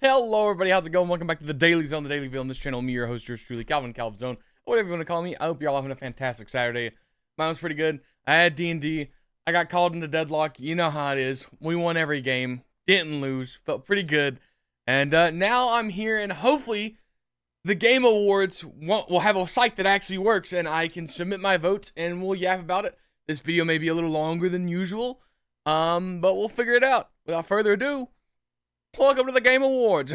Hello, everybody. How's it going? Welcome back to the Daily Zone, the Daily View on this channel. Me, your host, yours truly, Calvzone, whatever you want to call me. I hope you're all having a fantastic Saturday. Mine was pretty good. I had D&D. I got called into deadlock. You know how it is. We won every game. Didn't lose. Felt pretty good. And now I'm here, and hopefully the Game Awards will have a site that actually works, and I can submit my votes, and we'll yap about it. This video may be a little longer than usual, but we'll figure it out. Without further ado, welcome to the Game Awards.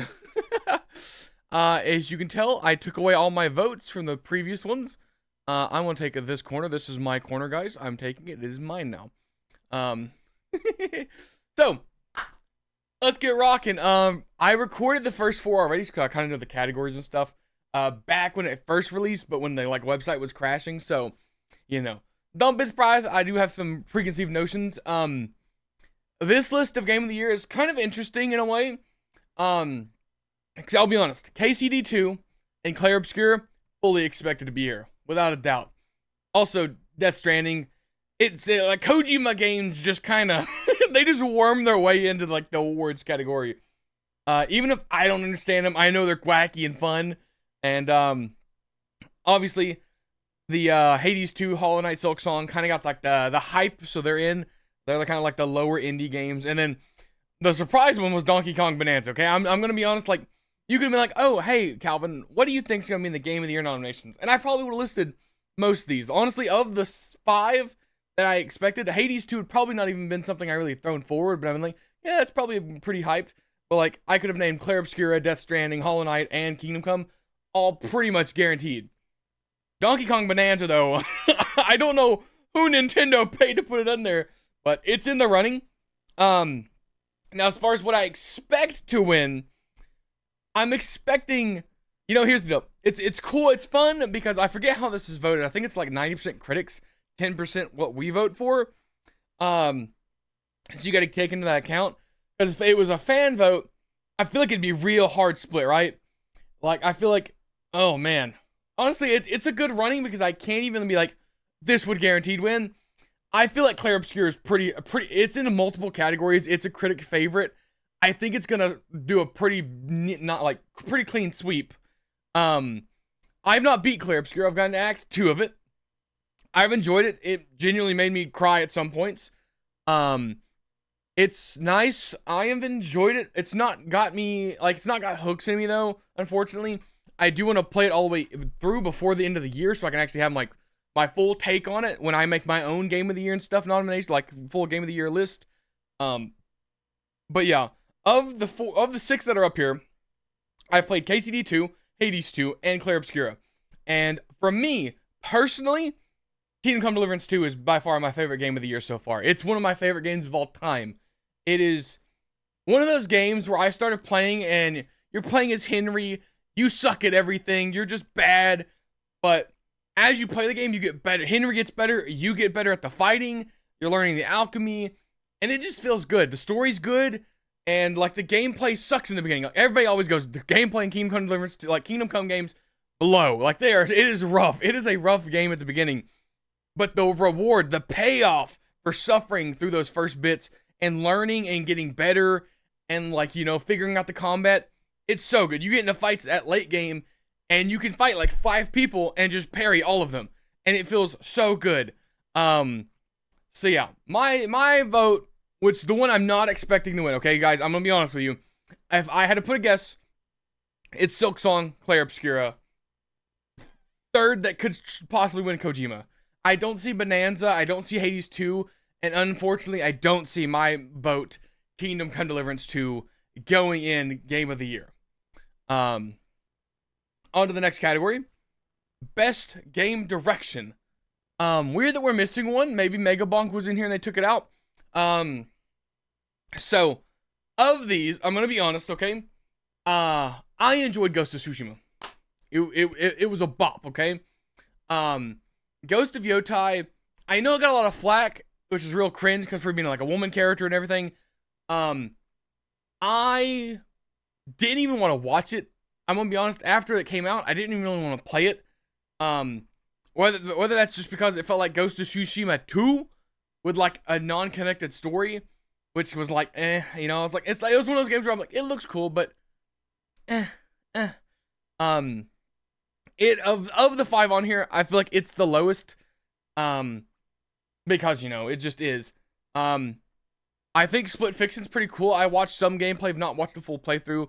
As you can tell, I took away all my votes from the previous ones. I want to take this corner. This is my corner, guys. I'm taking it. It is mine now. So, let's get rocking. I recorded the first 4 already, because I kind of know the categories and stuff. Back when it first released, but when the website was crashing. So, you know, don't be surprised. I do have some preconceived notions. This list of Game of the Year is kind of interesting in a way. Because I'll be honest, KCD2 and Clair Obscura fully expected to be here, without a doubt. Also, Death Stranding. It's like Kojima games just kind of they just worm their way into the awards category. Even if I don't understand them, I know they're wacky and fun. And obviously the Hades 2 Hollow Knight Silk Song kind of got the hype, so they're kind of like the lower indie games. And then the surprise one was Donkey Kong Bonanza. Okay, I'm gonna be honest, you could be like, oh hey Calvin, what do you think's gonna be in the Game of the Year nominations? And I probably would have listed most of these. Honestly, of the 5 that I expected, Hades 2 would probably not even been something I really thrown forward, but I'm like, yeah, it's probably pretty hyped. But I could have named Clair Obscura, Death Stranding, Hollow Knight, and Kingdom Come, all pretty much guaranteed. Donkey Kong Bonanza, though, I don't know who Nintendo paid to put it in there, but it's in the running. Now, as far as what I expect to win, I'm expecting, here's the deal. It's cool, it's fun, because I forget how this is voted. I think it's 90% critics, 10% what we vote for. So you got to take into that account. Because if it was a fan vote, I feel like it'd be real hard split, right? I feel like, oh man. Honestly, it's a good running, because I can't even be like, this would guaranteed win. I feel like Clair Obscura is pretty, it's in multiple categories. It's a critic favorite. I think it's gonna do a pretty clean sweep. I've not beat Clair Obscura. I've gotten to Act 2 of it. I've enjoyed it. It genuinely made me cry at some points. It's nice. I have enjoyed it. It's not got me, it's not got hooks in me though, unfortunately. I do want to play it all the way through before the end of the year, so I can actually have my full take on it when I make my own Game of the Year and stuff nominations, full Game of the Year list. But yeah, of the 6 that are up here, I've played KCD 2, Hades 2, and Clair Obscura. And for me, personally, Kingdom Come Deliverance 2 is by far my favorite game of the year so far. It's one of my favorite games of all time. It is one of those games where I started playing, and you're playing as Henry, you suck at everything, you're just bad, but as you play the game, you get better. Henry gets better, you get better at the fighting, you're learning the alchemy, and it just feels good. The story's good, and the gameplay sucks in the beginning. Everybody always goes, the gameplay in Kingdom Come Deliverance, Kingdom Come games, below. It is rough. It is a rough game at the beginning. But the reward, the payoff for suffering through those first bits and learning and getting better and figuring out the combat, it's so good. You get into fights at late game and you can fight 5 people and just parry all of them. And it feels so good. So yeah, my vote, which the one I'm not expecting to win, okay guys, I'm gonna be honest with you. If I had to put a guess, it's Silk Song, Clair Obscura. Third that could possibly win Kojima. I don't see Bonanza, I don't see Hades 2, and unfortunately, I don't see my vote, Kingdom Come Deliverance 2, going in Game of the Year. On to the next category. Best Game Direction. Weird that we're missing one. Maybe Megabonk was in here and they took it out. So, of these, I'm gonna be honest, okay? I enjoyed Ghost of Tsushima. It was a bop, okay? Ghost of Yotai, I know it got a lot of flack, which is real cringe because for being a woman character and everything. I didn't even want to watch it. I'm gonna be honest, after it came out, I didn't even really want to play it. Whether that's just because it felt like Ghost of Tsushima 2 with a non-connected story, which was I was it was one of those games where I'm like, it looks cool, but eh. Um, it of the 5 on here, I feel like it's the lowest. Because it just is. I think Split Fiction's pretty cool. I watched some gameplay, I've not watched the full playthrough.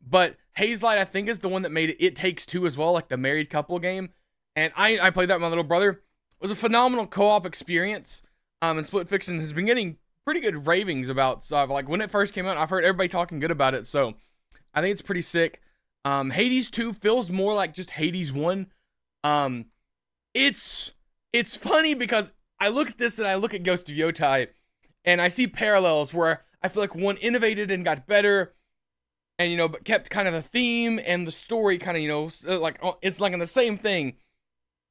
But Haze Light, I think, is the one that made It Takes Two as well, like the married couple game. And I played that with my little brother. It was a phenomenal co-op experience. And Split Fiction has been getting pretty good ravings about stuff. Like when it first came out, I've heard everybody talking good about it. So I think it's pretty sick. Hades 2 feels more like just Hades 1. It's funny because I look at this and I look at Ghost of Yotai, and I see parallels where I feel like one innovated and got better, and but kept kind of the theme and the story kind of like it's like in the same thing.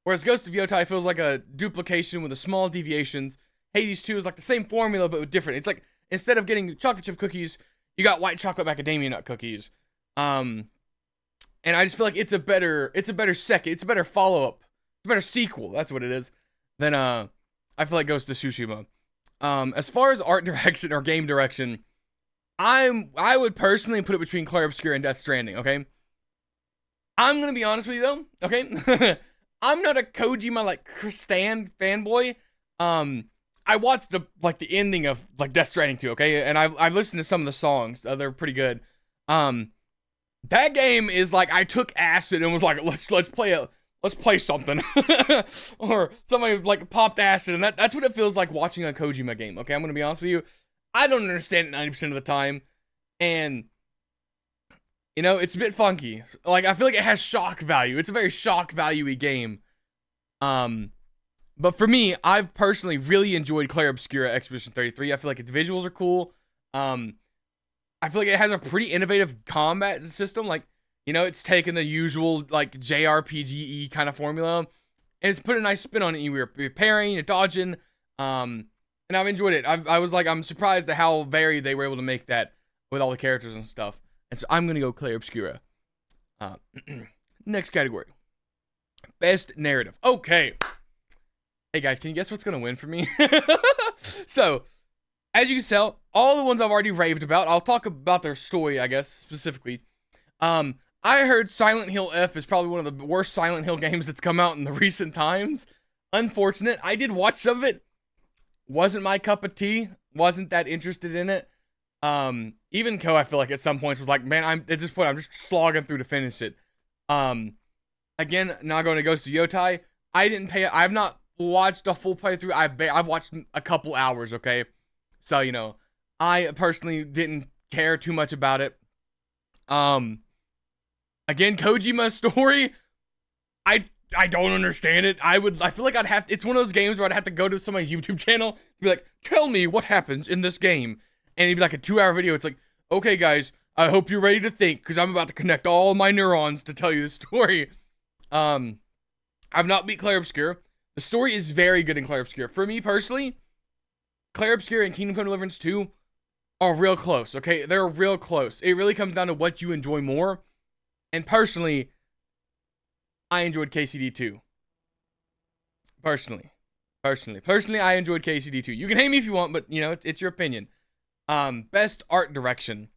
Whereas Ghost of Yotai feels like a duplication with the small deviations. Hades 2 is like the same formula but with different. It's like instead of getting chocolate chip cookies, you got white chocolate macadamia nut cookies. And I just feel like it's a better second, it's a better follow-up, it's a better sequel, that's what it is, than I feel like Ghost of Tsushima. As far as art direction or game direction, I would personally put it between Clair Obscur and Death Stranding, okay? I'm gonna be honest with you though, okay? I'm not a Kojima like fanboy. I watched the ending of like Death Stranding 2, okay? And I've listened to some of the songs. They're pretty good. That game is like I took acid and was like, let's play something. Or somebody like popped acid, and that's what it feels like watching a Kojima game, okay? I'm gonna be honest with you. I don't understand it 90% of the time. And it's a bit funky. Like I feel like it has shock value. It's a very shock value-y game. But for me, I've personally really enjoyed Clair Obscur Expedition 33. I feel like its visuals are cool. I feel like it has a pretty innovative combat system. Like, it's taken the usual like JRPG-y kind of formula, and it's put a nice spin on it. You're parrying, you're dodging, and I've enjoyed it. I'm surprised at how varied they were able to make that with all the characters and stuff. And so I'm gonna go Clair Obscura. Next category, best narrative. Okay. Hey guys, can you guess what's gonna win for me? So, as you can tell, all the ones I've already raved about. I'll talk about their story, I guess, specifically. I heard Silent Hill F is probably one of the worst Silent Hill games that's come out in the recent times. Unfortunate. I did watch some of it. Wasn't my cup of tea. Wasn't that interested in it. Even Ko, I feel like at some points was like, man, at this point, I'm just slogging through to finish it. Again, now going to Ghost of Yotai. I've not watched a full playthrough. I've watched a couple hours, okay? So, I personally didn't care too much about it. Again, Kojima's story, I don't understand it. I feel like it's one of those games where I'd have to go to somebody's YouTube channel and be like, tell me what happens in this game. And it'd be like a 2-hour video. It's like, okay guys, I hope you're ready to think, because I'm about to connect all my neurons to tell you the story. I've not beat Clair Obscur. The story is very good in Clair Obscur. For me personally, Clair Obscur and Kingdom Come Deliverance 2 are real close, okay? They're real close. It really comes down to what you enjoy more. And personally, I enjoyed KCD 2. Personally, I enjoyed KCD 2. You can hate me if you want, but, it's your opinion. Best art direction.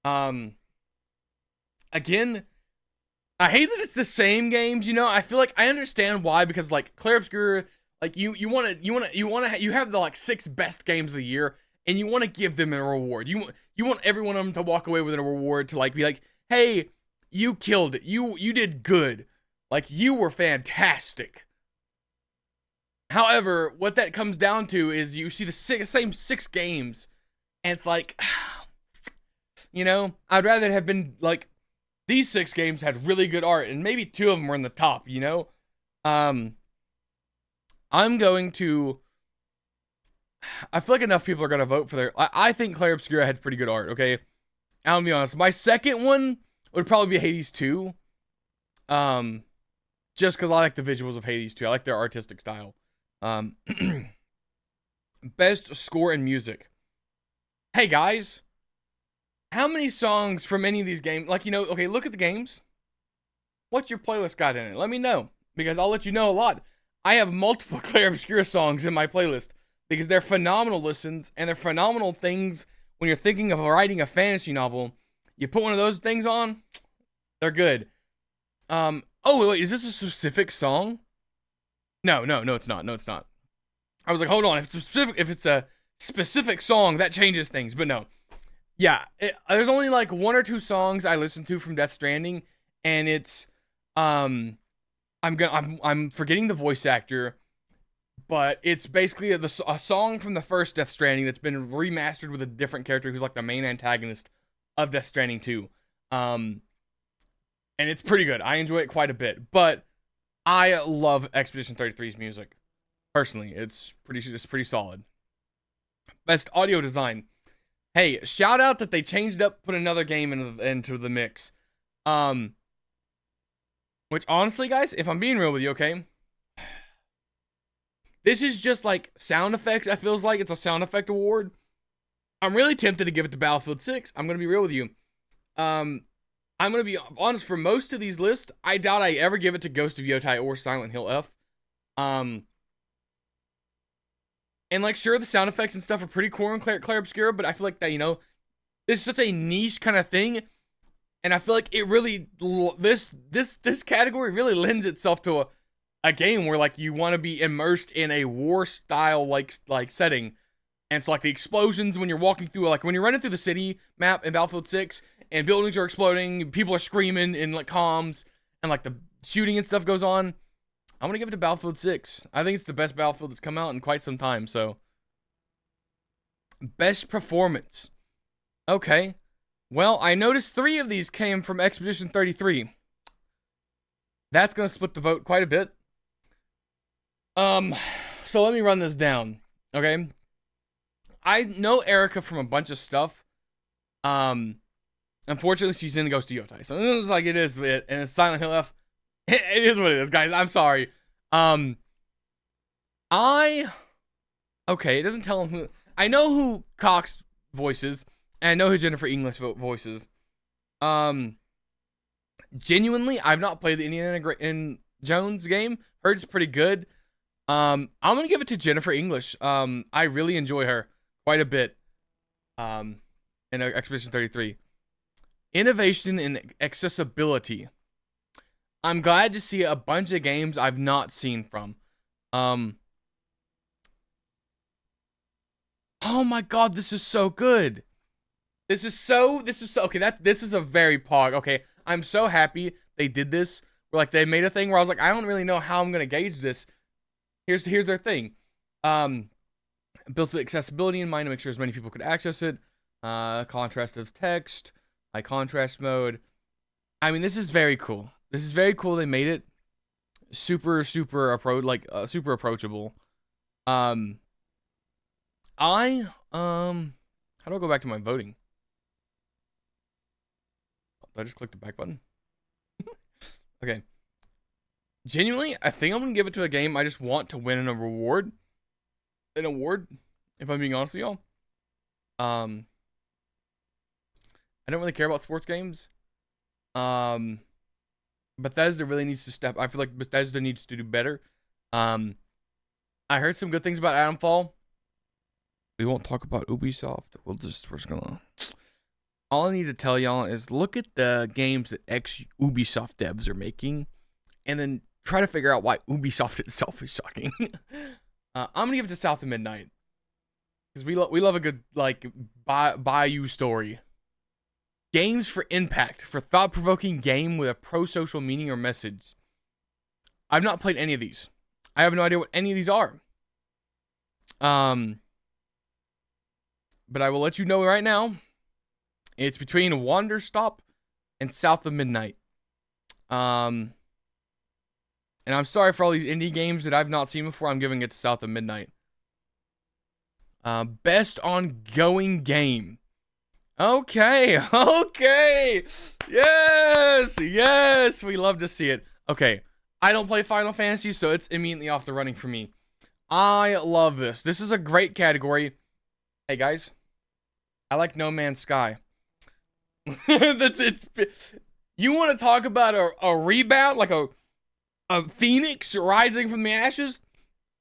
Again, I hate that it's the same games, I feel like I understand why, because like Clair Obscur, like you have the like 6 best games of the year, and you want to give them a reward. You want every one of them to walk away with a reward, to like be like, hey, you killed it. You did good. Like, you were fantastic. However, what that comes down to is you see the same 6 games, and it's like, I'd rather have been like, these 6 games had really good art, and maybe 2 of them were in the top, I'm going to, I feel like enough people are going to vote for I think Clair Obscura had pretty good art, okay? I'll be honest. My second one would probably be Hades 2. Just because I like the visuals of Hades 2. I like their artistic style. Best score and music. Hey, guys. How many songs from any of these games, like, okay, look at the games. What's your playlist got in it? Let me know, because I'll let you know a lot. I have multiple Clair Obscura songs in my playlist, because they're phenomenal listens, and they're phenomenal things when you're thinking of writing a fantasy novel. You put one of those things on, They're good. Oh wait, is this a specific song? No, it's not. No, it's not. I was like, hold on. If it's a specific song, that changes things. But no, yeah. There's only like one or two songs I listen to from Death Stranding, and it's I'm forgetting the voice actor, but it's basically a song from the first Death Stranding that's been remastered with a different character who's like the main antagonist of Death Stranding 2. And it's pretty good. I enjoy it quite a bit, but I love Expedition 33's music. Personally, it's pretty solid. Best audio design. Hey, shout out that they changed up, put another game into the mix. Which honestly, guys, if I'm being real with you, okay, this is just like sound effects. It feels like it's a sound effect award. I'm really tempted to give it to Battlefield 6. I'm gonna be real with you. I'm gonna be honest. For most of these lists, I doubt I ever give it to Ghost of Yotai or Silent Hill F. And like, sure, the sound effects and stuff are pretty cool and Claire Obscura, but I feel like that, you know, this is such a niche kind of thing, and I feel like it really this category really lends itself to a game where like you want to be immersed in a war style like setting, and so like the explosions when you're walking through, like when you're running through the city map in Battlefield 6 and buildings are exploding, people are screaming in like comms, and like the shooting and stuff goes on. I'm gonna give it to Battlefield 6. I think it's the best Battlefield that's come out in quite some time. So, best performance. Okay. Well, I noticed 3 of these came from Expedition 33. That's gonna split the vote quite a bit. So let me run this down. Okay. I know Erica from a bunch of stuff. Unfortunately, she's in Ghost of Yotai, so it's like it is, and it's Silent Hill F. It is what it is, guys. I'm sorry. Okay, it doesn't tell him who. I know who Cox voices, and I know who Jennifer English voices. Genuinely, I've not played the Indiana Jones game. Heard it's pretty good. I'm gonna give it to Jennifer English. I really enjoy her quite a bit. In Expedition 33. Innovation and accessibility. I'm glad to see a bunch of games I've not seen from. Oh my god, this is so good. This is so okay, this is a very pog. Okay, I'm so happy they did this. Where like they made a thing where I was like, I don't really know how I'm gonna gauge this. Here's their thing. Built with accessibility in mind to make sure as many people could access it. Contrast of text, high contrast mode. I mean, this is very cool. This is very cool. They made it super approachable. How do I go back to my voting? I just clicked the back button. Okay. Genuinely, I think I'm gonna give it to a game I just want to win an award. If I'm being honest with y'all. I don't really care about sports games. Bethesda really needs to step. I feel like Bethesda needs to do better. I heard some good things about Adamfall. We won't talk about Ubisoft. We're just gonna. All I need to tell y'all is look at the games that ex-Ubisoft devs are making, and then try to figure out why Ubisoft itself is shocking. I'm gonna give it to South of Midnight because we love a good like Bayou story. Games for impact, for thought-provoking game with a pro-social meaning or message. I've not played any of these. I have no idea what any of these are. But I will let you know right now. It's between Wanderstop and South of Midnight. And I'm sorry for all these indie games that I've not seen before. I'm giving it to South of Midnight. Best ongoing game. Okay. Yes, we love to see it. Okay, I don't play Final Fantasy, so it's immediately off the running for me. I love this. This is a great category. Hey guys, I like No Man's Sky. You want to talk about a rebound, like a phoenix rising from the ashes?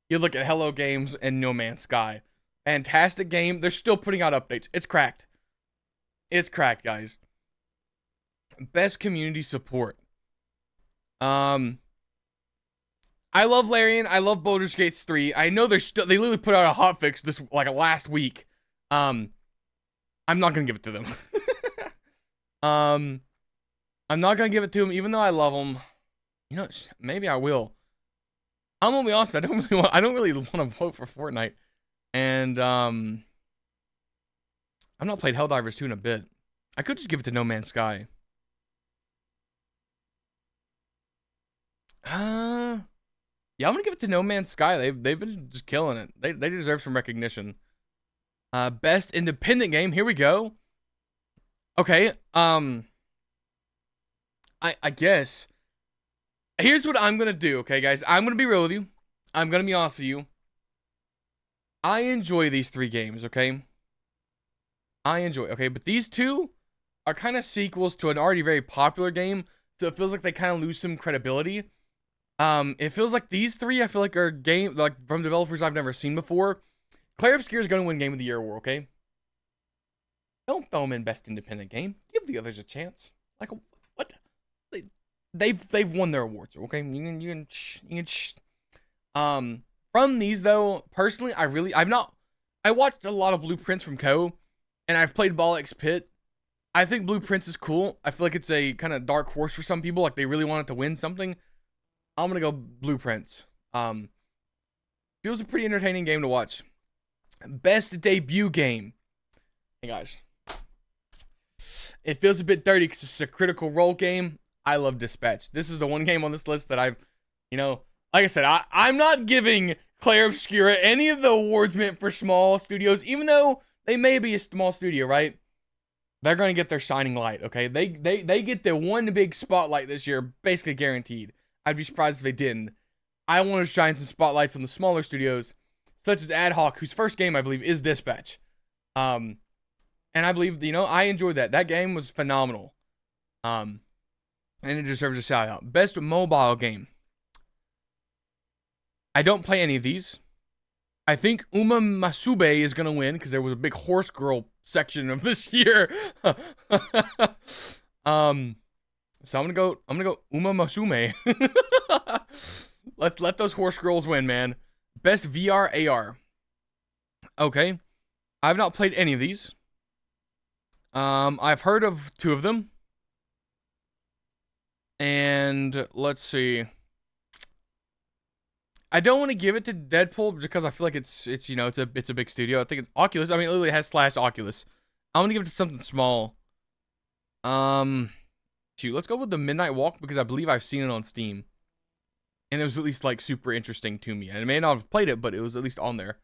You look at Hello Games and No Man's Sky. Fantastic game. They're still putting out updates. It's cracked. It's cracked, guys. Best community support. I love Larian. I love Baldur's Gate 3. I know they literally put out a hotfix this like last week. I'm not gonna give it to them. I'm not gonna give it to them, even though I love them. You know, maybe I will. I'm gonna be honest. I don't really want to vote for Fortnite, and I've not played Helldivers 2 in a bit. I could just give it to No Man's Sky. Yeah, I'm gonna give it to No Man's Sky. They've been just killing it. They deserve some recognition. Best independent game. Here we go. Okay. I guess. Here's what I'm gonna do. Okay, guys. I'm gonna be real with you. I'm gonna be honest with you. I enjoy these 3 games. Okay. Okay, but these 2 are kind of sequels to an already very popular game, so it feels like they kind of lose some credibility. It feels like these 3, I feel like, are from developers I've never seen before. Clair Obscur is going to win Game of the Year award, okay? Don't throw them in Best Independent Game. Give the others a chance. Like, what? They've won their awards, okay? You can from these, though, personally, I watched a lot of Blueprints from Co, and I've played Ball X Pit. I think Blueprints is cool. I feel like it's a kind of dark horse for some people, like they really want it to win something. I'm gonna go Blueprints. It was a pretty entertaining game to watch. Best debut game. Hey guys, it feels a bit dirty because it's a Critical Role game. I love Dispatch. This is the one game on this list that I've, like I said, I'm not giving Clair Obscura any of the awards meant for small studios, even though they may be a small studio, right? They're gonna get their shining light, okay? They get the one big spotlight this year, basically guaranteed. I'd be surprised if they didn't. I want to shine some spotlights on the smaller studios, such as Ad Hoc, whose first game, I believe, is Dispatch. And I believe, I enjoyed that. That game was phenomenal. And it deserves a shout out. Best mobile game. I don't play any of these. I think Uma Masube is going to win, because there was a big horse girl section of this year. So I'm gonna go Uma Masume. Let those horse girls win, man. Best VR AR. Okay. I've not played any of these. I've heard of 2 of them. And let's see. I don't want to give it to Deadpool because I feel like it's a big studio. I think it's Oculus. I mean, it literally has /Oculus. I'm gonna give it to something small. Let's go with the Midnight Walk because I believe I've seen it on Steam. And it was at least like super interesting to me. I may not have played it, but it was at least on there.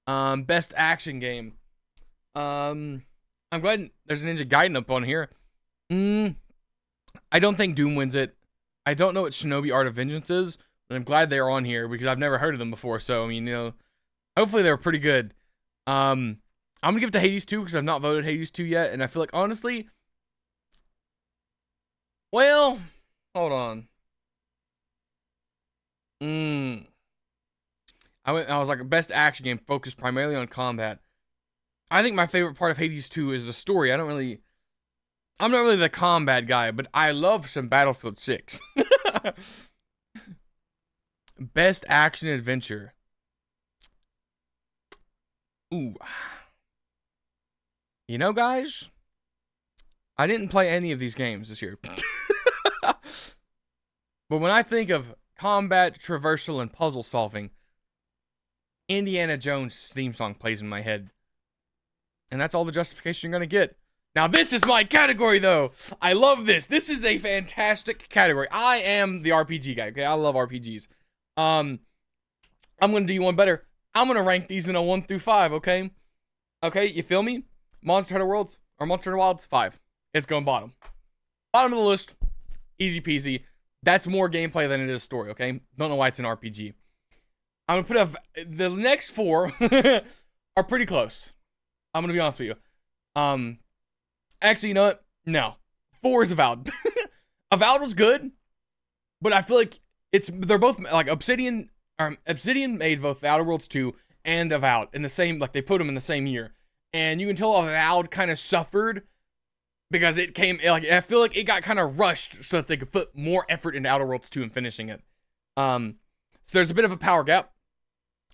Best action game. I'm glad there's a Ninja Gaiden up on here. I don't think Doom wins it. I don't know what Shinobi Art of Vengeance is, but I'm glad they're on here because I've never heard of them before. So, I mean, hopefully they're pretty good. I'm gonna give it to Hades 2 because I've not voted Hades 2 yet, and I feel like, honestly, well, hold on. I was like, best action game focused primarily on combat. I think my favorite part of Hades 2 is the story. I'm not really the combat guy, but I love some Battlefield 6. Best action adventure. Ooh. Guys, I didn't play any of these games this year. But when I think of combat, traversal, and puzzle solving, Indiana Jones' theme song plays in my head. And that's all the justification you're going to get. Now, this is my category, though. I love this. This is a fantastic category. I am the RPG guy, okay? I love RPGs. I'm going to do you one better. I'm going to rank these in a 1 through 5, okay? Okay, you feel me? Monster Hunter Worlds or Monster Hunter Wilds, 5. It's going bottom. Bottom of the list. Easy peasy. That's more gameplay than it is story, okay? Don't know why it's an RPG. I'm going to put the next 4 are pretty close. I'm going to be honest with you. Actually, you know what? No. 4 is Avowed. Avowed was good, but I feel like they're both like Obsidian made both The Outer Worlds 2 and Avowed in the same, like they put them in the same year. And you can tell Avowed kind of suffered because it came like I feel like it got kind of rushed so that they could put more effort into Outer Worlds 2 and finishing it. So there's a bit of a power gap,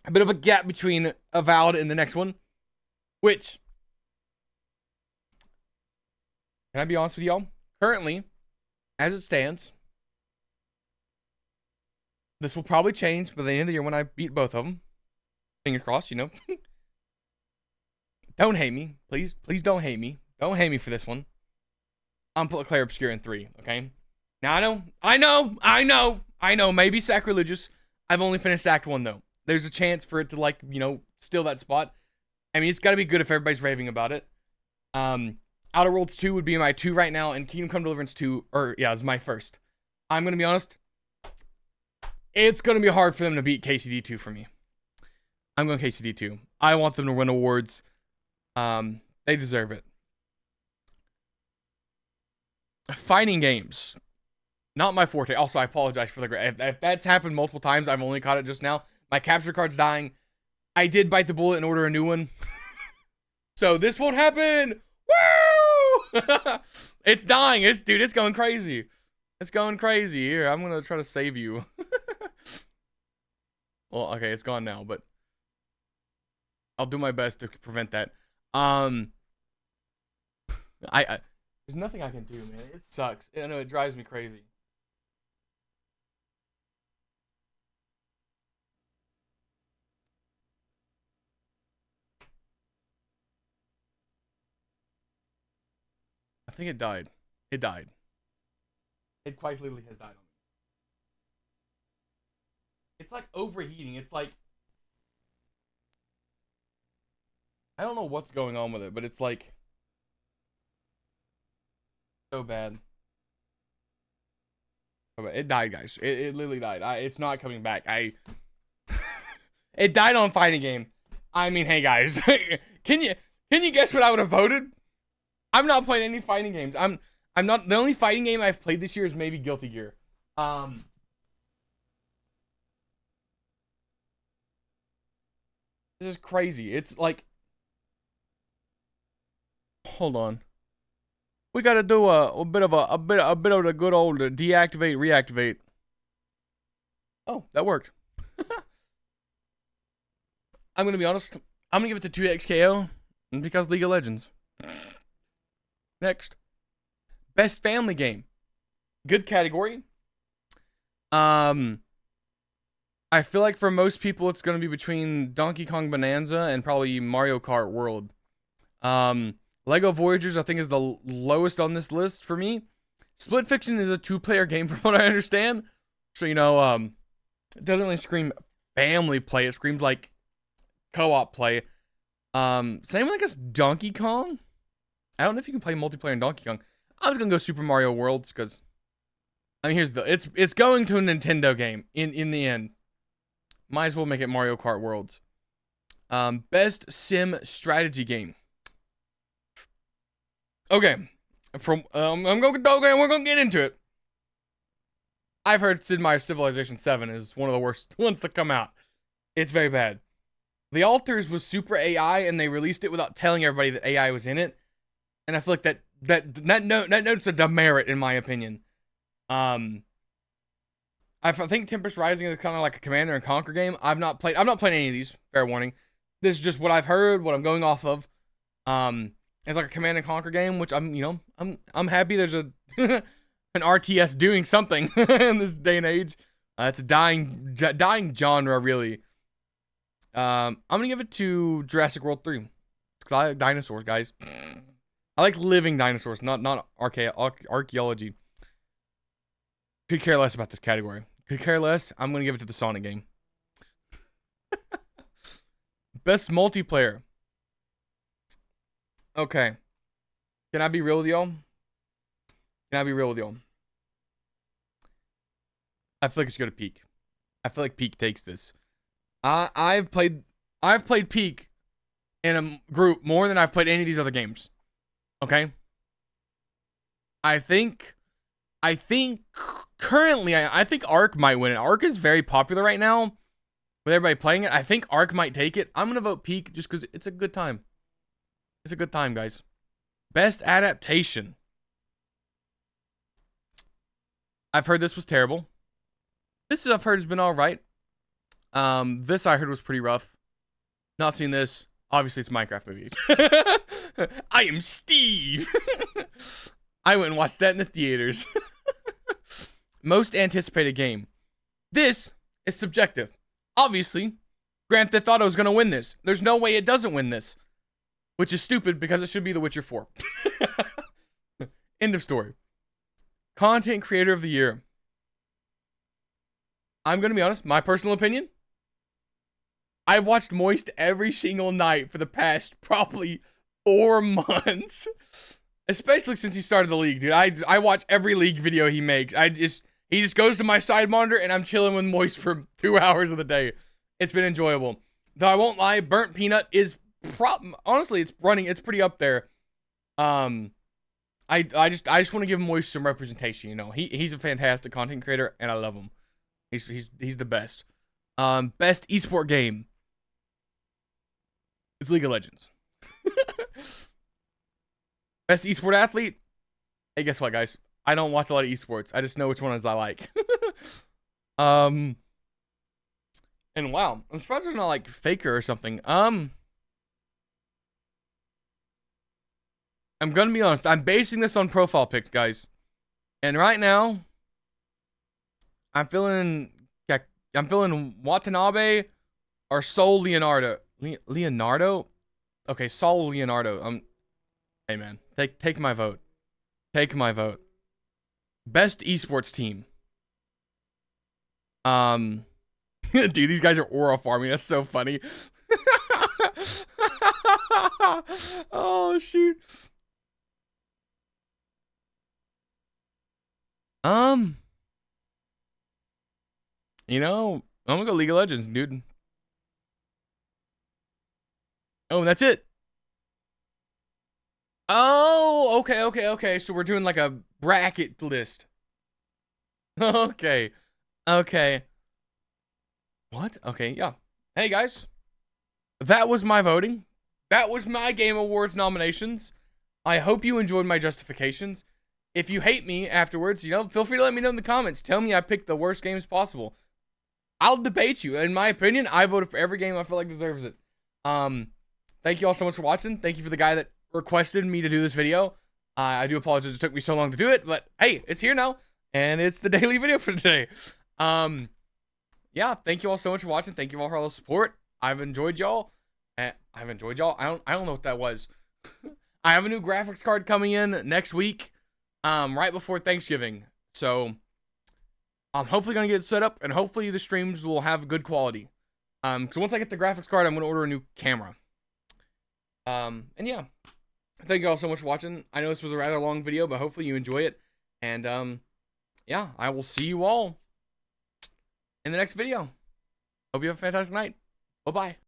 a bit of a gap between Avowed and the next one, which, can I be honest with y'all? Currently, as it stands, this will probably change by the end of the year when I beat both of them. Fingers crossed, you know. Don't hate me. Please don't hate me. Don't hate me for this one. I'm putting Clair Obscure in 3, okay? Now, I know, maybe sacrilegious. I've only finished Act 1, though. There's a chance for it to, like, you know, steal that spot. I mean, it's got to be good if everybody's raving about it. Outer Worlds 2 would be my 2 right now, and Kingdom Come Deliverance 2, is my first. I'm going to be honest. It's going to be hard for them to beat KCD 2 for me. I'm going KCD 2. I want them to win awards. They deserve it. Fighting games. Not my forte. Also, I apologize for the... If that's happened multiple times, I've only caught it just now. My capture card's dying. I did bite the bullet and order a new one. So this won't happen. Woo! It's dying. Dude, it's going crazy. It's going crazy. Here, I'm going to try to save you. Well, okay, it's gone now, but I'll do my best to prevent that. There's nothing I can do, man. It sucks. I know, it drives me crazy. I think it died. It died. It quite literally has died on me. It's like overheating. It's like, I don't know what's going on with it, but it's like so bad. It died, guys. It literally died. It's not coming back. It died on fighting game. I mean, hey guys, can you guess what I would have voted? I'm not playing any fighting games. I'm not. The only fighting game I've played this year is maybe Guilty Gear. This is crazy. It's like, hold on. We gotta do a bit of the good old deactivate, reactivate. Oh, that worked. I'm gonna be honest. I'm gonna give it to 2XKO because League of Legends. Next, best family game. Good category. I feel like for most people, it's gonna be between Donkey Kong Bonanza and probably Mario Kart World. Lego Voyagers, I think, is the lowest on this list for me. Split Fiction is a 2-player game from what I understand. So, you know, it doesn't really scream family play. It screams like co-op play. Same with, I guess, Donkey Kong. I don't know if you can play multiplayer in Donkey Kong. I was gonna go Super Mario Worlds because, I mean, it's going to a Nintendo game in the end. Might as well make it Mario Kart Worlds. Best sim strategy game. Okay, we're gonna get into it. I've heard Sid Meier's Civilization 7 is one of the worst ones to come out. It's very bad. The Alters was super AI, and they released it without telling everybody that AI was in it. And I feel like that note's a demerit in my opinion. I think Tempest Rising is kind of like a Command and Conquer game. I'm not playing any of these. Fair warning. This is just what I've heard, what I'm going off of. It's like a Command and Conquer game, which I'm happy there's a an RTS doing something in this day and age. It's a dying genre, really. I'm gonna give it to Jurassic World 3 because I like dinosaurs, guys. I like living dinosaurs, not archaeology. Could care less about this category. Could care less. I'm gonna give it to the Sonic game. Best multiplayer. Okay. Can I be real with y'all? I feel like it's going to Peak. I feel like Peak takes this. I've played Peak in a group more than I've played any of these other games. Okay? I think currently, I think Ark might win it. Ark is very popular right now with everybody playing it. I think Ark might take it. I'm going to vote Peak just because it's a good time. It's a good time, guys. Best adaptation. I've heard this was terrible. This I've heard has been all right. This I heard was pretty rough. Not seen this. Obviously, it's a Minecraft movie. I am Steve. I went and watched that in the theaters. Most anticipated game. This is subjective. Obviously, Grand Theft Auto is going to win this. There's no way it doesn't win this. Which is stupid because it should be The Witcher 4. End of story. Content Creator of the Year. I'm going to be honest, my personal opinion. I've watched Moist every single night for the past probably 4 months. Especially since he started the league, dude. I watch every league video he makes. He just goes to my side monitor and I'm chilling with Moist for 2 hours of the day. It's been enjoyable. Though I won't lie, Burnt Peanut is honestly, it's pretty up there. I just want to give Moist some representation, you know. He's a fantastic content creator and I love him. He's the best. Best esport game. It's League of Legends. Best esport athlete? Hey, guess what, guys? I don't watch a lot of esports. I just know which ones I like. And wow, I'm surprised there's not like Faker or something. I'm gonna be honest. I'm basing this on profile pics, guys. And right now, I'm feeling Watanabe or Sol Leonardo. Leonardo? Okay, Sol Leonardo. Hey man, take my vote. Take my vote. Best esports team. Dude, these guys are aura farming. That's so funny. Oh shoot. You know, I'm gonna go League of Legends, dude. Oh, and that's it. Oh, okay. So we're doing like a bracket list. Okay. What? Okay, yeah. Hey, guys. That was my voting. That was my Game Awards nominations. I hope you enjoyed my justifications. If you hate me afterwards, you know, feel free to let me know in the comments. Tell me I picked the worst games possible. I'll debate you. In my opinion, I voted for every game I feel like deserves it. Thank you all so much for watching. Thank you for the guy that requested me to do this video. I do apologize it took me so long to do it, but hey, it's here now, and it's the daily video for today. Yeah, thank you all so much for watching. Thank you all for all the support. I've enjoyed y'all. I don't know what that was. I have a new graphics card coming in next week, right before Thanksgiving. So I'm hopefully gonna get it set up, and hopefully the streams will have good quality. Because once I get the graphics card, I'm gonna order a new camera. And yeah, thank you all so much for watching. I know this was a rather long video, but hopefully you enjoy it. And yeah, I will see you all in the next video. Hope you have a fantastic night. Bye-bye.